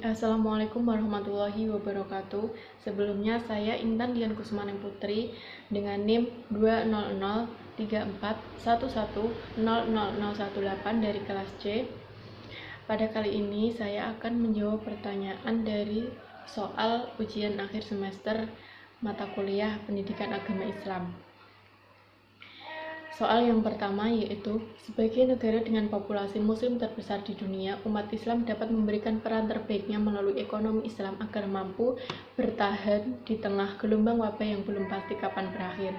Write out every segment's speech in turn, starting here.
Assalamualaikum warahmatullahi wabarakatuh. Sebelumnya saya Intan Dian Kusmaning Putri dengan NIM 2003411000018 dari kelas C. Pada kali ini saya akan menjawab pertanyaan dari soal ujian akhir semester mata kuliah Pendidikan Agama Islam. Soal yang pertama yaitu, sebagai negara dengan populasi muslim terbesar di dunia, umat Islam dapat memberikan peran terbaiknya melalui ekonomi Islam agar mampu bertahan di tengah gelombang wabah yang belum pasti kapan berakhir.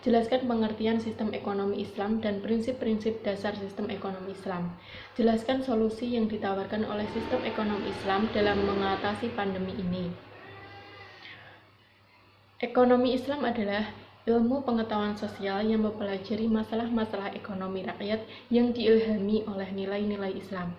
Jelaskan pengertian sistem ekonomi Islam dan prinsip-prinsip dasar sistem ekonomi Islam. Jelaskan solusi yang ditawarkan oleh sistem ekonomi Islam dalam mengatasi pandemi ini. Ekonomi Islam adalah ilmu pengetahuan sosial yang mempelajari masalah-masalah ekonomi rakyat yang diilhami oleh nilai-nilai Islam.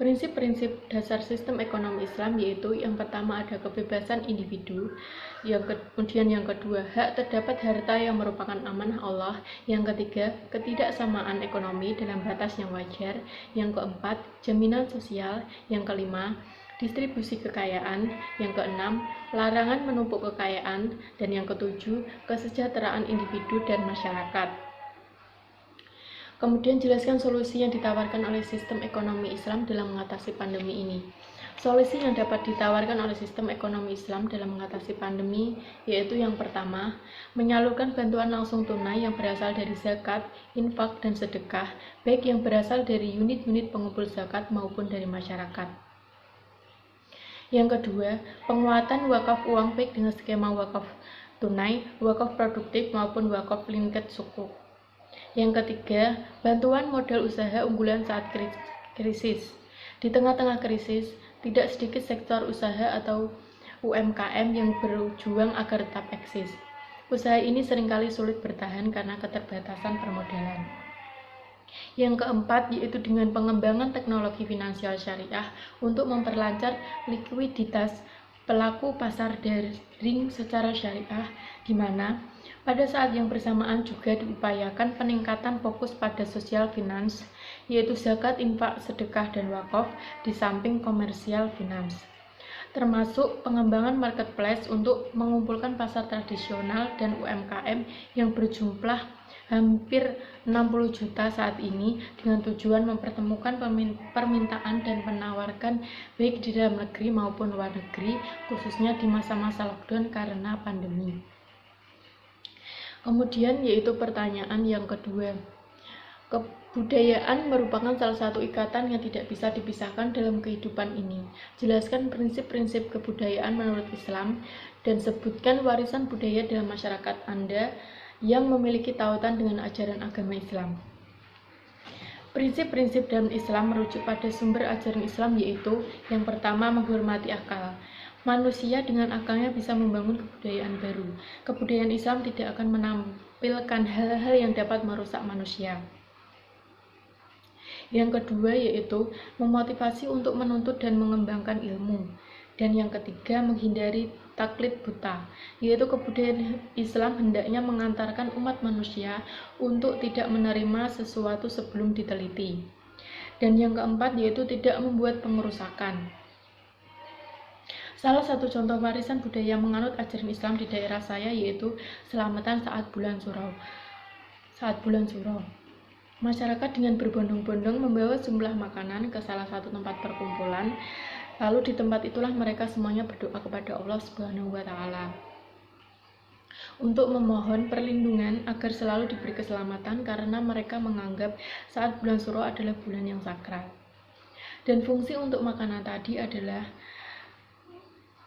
Prinsip-prinsip dasar sistem ekonomi Islam yaitu yang pertama ada kebebasan individu, kemudian yang kedua hak terdapat harta yang merupakan amanah Allah, yang ketiga ketidaksamaan ekonomi dalam batas yang wajar, yang keempat jaminan sosial, yang kelima distribusi kekayaan, yang keenam larangan menumpuk kekayaan, dan yang ketujuh kesejahteraan individu dan masyarakat. Kemudian jelaskan solusi yang ditawarkan oleh sistem ekonomi Islam dalam mengatasi pandemi ini. Solusi yang dapat ditawarkan oleh sistem ekonomi Islam dalam mengatasi pandemi yaitu yang pertama, menyalurkan bantuan langsung tunai yang berasal dari zakat, infak, dan sedekah, baik yang berasal dari unit-unit pengumpul zakat maupun dari masyarakat. Yang kedua, penguatan wakaf uang baik dengan skema wakaf tunai, wakaf produktif maupun wakaf lingkat sukuk. Yang ketiga, bantuan modal usaha unggulan saat krisis. Di tengah-tengah krisis, tidak sedikit sektor usaha atau UMKM yang berjuang agar tetap eksis. Usaha ini seringkali sulit bertahan karena keterbatasan permodalan. Yang keempat yaitu dengan pengembangan teknologi finansial syariah untuk memperlancar likuiditas pelaku pasar daring secara syariah, di mana pada saat yang bersamaan juga diupayakan peningkatan fokus pada social finance, yaitu zakat, infak, sedekah, dan wakaf di samping komersial finance, termasuk pengembangan marketplace untuk mengumpulkan pasar tradisional dan UMKM yang berjumlah hampir 60 juta saat ini dengan tujuan mempertemukan permintaan dan menawarkan baik di dalam negeri maupun luar negeri, khususnya di masa-masa lockdown karena pandemi. Kemudian yaitu pertanyaan yang kedua. Kebudayaan merupakan salah satu ikatan yang tidak bisa dipisahkan dalam kehidupan ini. Jelaskan prinsip-prinsip kebudayaan menurut Islam dan sebutkan warisan budaya dalam masyarakat Anda yang memiliki tautan dengan ajaran agama Islam. Prinsip-prinsip dalam Islam merujuk pada sumber ajaran Islam yaitu yang pertama menghormati akal. Manusia dengan akalnya bisa membangun kebudayaan baru. Kebudayaan Islam tidak akan menampilkan hal-hal yang dapat merusak manusia. Yang kedua yaitu memotivasi untuk menuntut dan mengembangkan ilmu. Dan yang ketiga menghindari taklid buta, yaitu kebudayaan Islam hendaknya mengantarkan umat manusia untuk tidak menerima sesuatu sebelum diteliti. Dan yang keempat yaitu tidak membuat pengerusakan. Salah satu contoh warisan budaya menganut ajaran Islam di daerah saya yaitu selamatan saat bulan Suro. Masyarakat dengan berbondong-bondong membawa jumlah makanan ke salah satu tempat perkumpulan. Lalu di tempat itulah mereka semuanya berdoa kepada Allah Subhanahu wa Ta'ala untuk memohon perlindungan agar selalu diberi keselamatan karena mereka menganggap saat bulan Suro adalah bulan yang sakral. Dan fungsi untuk makanan tadi adalah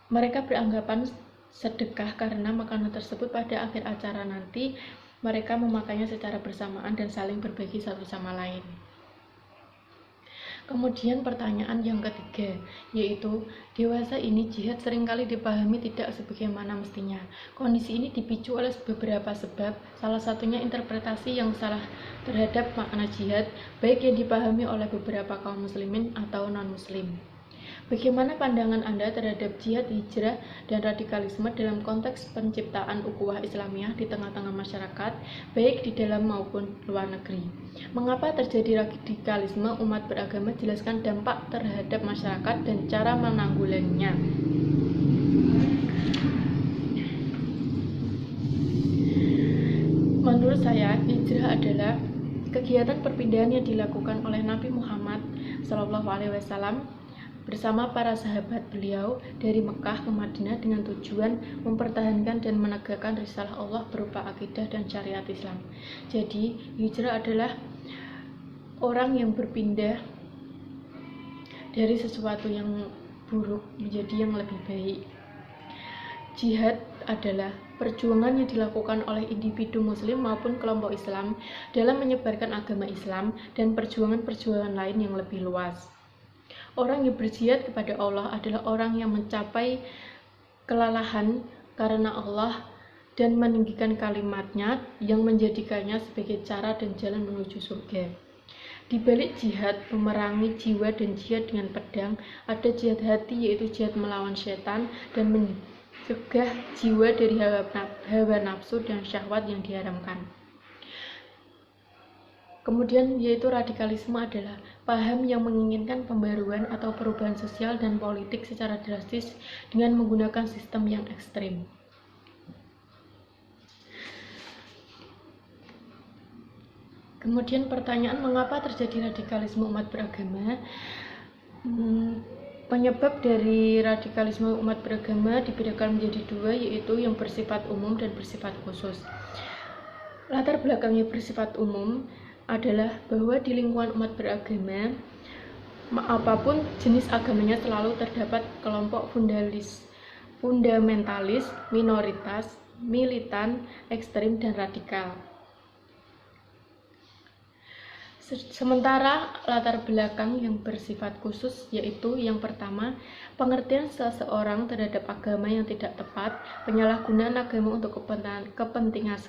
mereka beranggapan sedekah karena makanan tersebut pada akhir acara nanti mereka memakainya secara bersamaan dan saling berbagi satu sama lain. Kemudian pertanyaan yang ketiga, yaitu dewasa ini jihad seringkali dipahami tidak sebagaimana mestinya. Kondisi ini dipicu oleh beberapa sebab, salah satunya interpretasi yang salah terhadap makna jihad, baik yang dipahami oleh beberapa kaum muslimin atau non-muslim. Bagaimana pandangan Anda terhadap jihad, hijrah, dan radikalisme dalam konteks penciptaan ukhuwah Islamiyah di tengah-tengah masyarakat, baik di dalam maupun luar negeri? Mengapa terjadi radikalisme umat beragama? Jelaskan dampak terhadap masyarakat dan cara menanggulanginya. Menurut saya, hijrah adalah kegiatan perpindahan yang dilakukan oleh Nabi Muhammad SAW bersama para sahabat beliau dari Mekah ke Madinah dengan tujuan mempertahankan dan menegakkan risalah Allah berupa akidah dan syariat Islam. Jadi, hijrah adalah orang yang berpindah dari sesuatu yang buruk menjadi yang lebih baik. Jihad adalah perjuangan yang dilakukan oleh individu muslim maupun kelompok Islam dalam menyebarkan agama Islam dan perjuangan-perjuangan lain yang lebih luas. Orang yang berjihad kepada Allah adalah orang yang mencapai kelalahan karena Allah dan meninggikan kalimatnya yang menjadikannya sebagai cara dan jalan menuju surga. Di balik jihad memerangi jiwa dan jihad dengan pedang, ada jihad hati, yaitu jihad melawan setan dan mencegah jiwa dari hawa nafsu dan syahwat yang diharamkan. Kemudian yaitu radikalisme adalah paham yang menginginkan pembaruan atau perubahan sosial dan politik secara drastis dengan menggunakan sistem yang ekstrim. Kemudian pertanyaan, mengapa terjadi radikalisme umat beragama? Penyebab dari radikalisme umat beragama dibedakan menjadi dua, yaitu yang bersifat umum dan bersifat khusus. Latar belakangnya bersifat umum adalah bahwa di lingkungan umat beragama, apapun jenis agamanya, selalu terdapat kelompok fundamentalis, minoritas, militan, ekstrem, dan radikal. Sementara latar belakang yang bersifat khusus yaitu yang pertama, pengertian seseorang terhadap agama yang tidak tepat, penyalahgunaan agama untuk kepentingan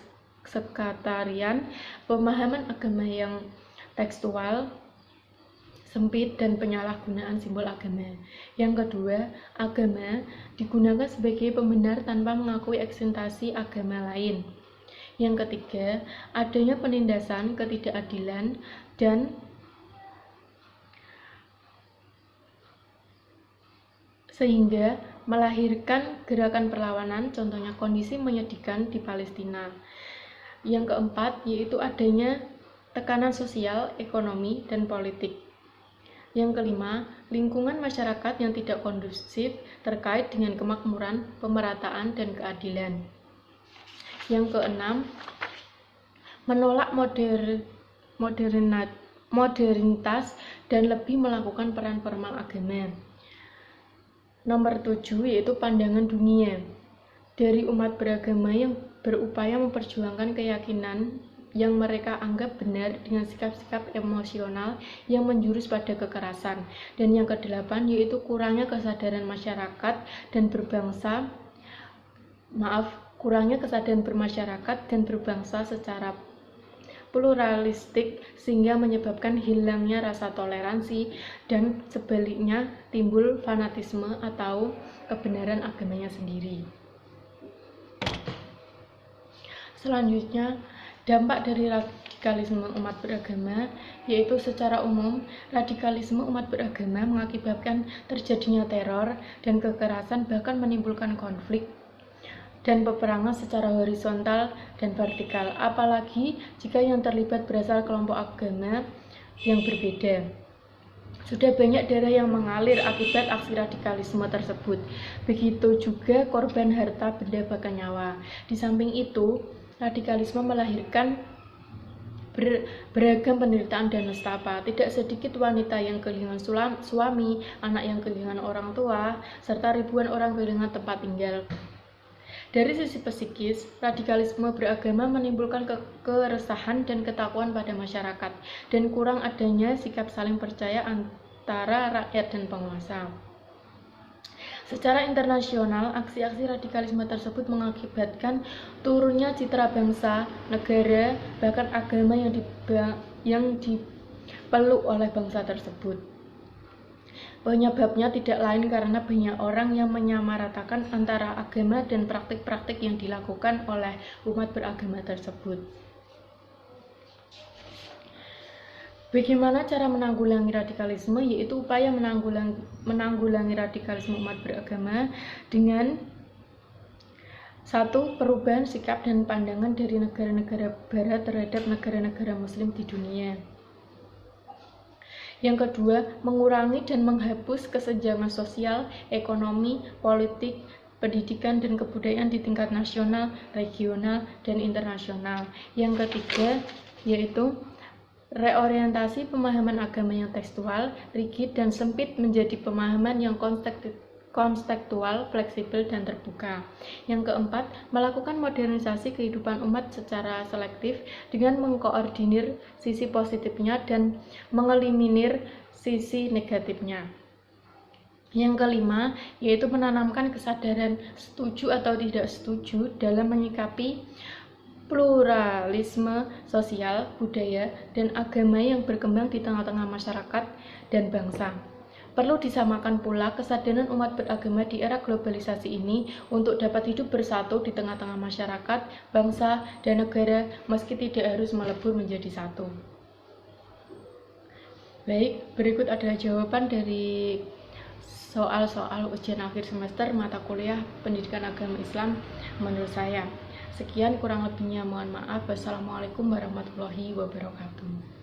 sekatarian, pemahaman agama yang tekstual, sempit, dan penyalahgunaan simbol agama. Yang kedua, agama digunakan sebagai pembenar tanpa mengakui eksistensi agama lain. Yang ketiga, adanya penindasan, ketidakadilan, dan sehingga melahirkan gerakan perlawanan, contohnya kondisi menyedihkan di Palestina. Yang keempat, yaitu adanya tekanan sosial, ekonomi, dan politik. Yang kelima, lingkungan masyarakat yang tidak kondusif terkait dengan kemakmuran, pemerataan, dan keadilan. Yang keenam, menolak modernitas dan lebih melakukan peran formal agama. Nomor 7, yaitu pandangan dunia dari umat beragama yang berupaya memperjuangkan keyakinan yang mereka anggap benar dengan sikap-sikap emosional yang menjurus pada kekerasan. Dan yang kedelapan, yaitu kurangnya kesadaran masyarakat dan kurangnya kesadaran bermasyarakat dan berbangsa secara pluralistik sehingga menyebabkan hilangnya rasa toleransi dan sebaliknya timbul fanatisme atau kebenaran agamanya sendiri. Selanjutnya, dampak dari radikalisme umat beragama, yaitu secara umum, radikalisme umat beragama mengakibatkan terjadinya teror dan kekerasan, bahkan menimbulkan konflik dan peperangan secara horizontal dan vertikal, apalagi jika yang terlibat berasal kelompok agama yang berbeda. Sudah banyak darah yang mengalir akibat aksi radikalisme tersebut. Begitu juga korban harta, benda, bahkan nyawa. Di samping itu, radikalisme melahirkan beragam penderitaan dan nestapa. Tidak sedikit wanita yang kehilangan suami, anak yang kehilangan orang tua, serta ribuan orang kehilangan tempat tinggal. Dari sisi psikis, radikalisme beragama menimbulkan keresahan dan ketakuan pada masyarakat, dan kurang adanya sikap saling percaya antara rakyat dan penguasa. Secara internasional, aksi-aksi radikalisme tersebut mengakibatkan turunnya citra bangsa, negara, bahkan agama yang dipeluk oleh bangsa tersebut. Penyebabnya tidak lain karena banyak orang yang menyamaratakan antara agama dan praktik-praktik yang dilakukan oleh umat beragama tersebut. Bagaimana cara menanggulangi radikalisme? Yaitu upaya menanggulangi radikalisme umat beragama dengan 1. Perubahan sikap dan pandangan dari negara-negara barat terhadap negara-negara muslim di dunia. Yang kedua, mengurangi dan menghapus kesenjangan sosial, ekonomi, politik, pendidikan, dan kebudayaan di tingkat nasional, regional, dan internasional. Yang ketiga, yaitu reorientasi pemahaman agama yang tekstual, rigid, dan sempit menjadi pemahaman yang konstekstual, fleksibel, dan terbuka. Yang keempat, melakukan modernisasi kehidupan umat secara selektif dengan mengkoordinir sisi positifnya dan mengeliminir sisi negatifnya. Yang kelima, yaitu menanamkan kesadaran setuju atau tidak setuju dalam menyikapi pluralisme sosial, budaya, dan agama yang berkembang di tengah-tengah masyarakat dan bangsa. Perlu disamakan pula kesadaran umat beragama di era globalisasi ini untuk dapat hidup bersatu di tengah-tengah masyarakat, bangsa, dan negara meski tidak harus melebur menjadi satu. Baik, berikut adalah jawaban dari soal-soal ujian akhir semester mata kuliah Pendidikan Agama Islam menurut saya. Sekian, kurang lebihnya mohon maaf. Wassalamualaikum warahmatullahi wabarakatuh.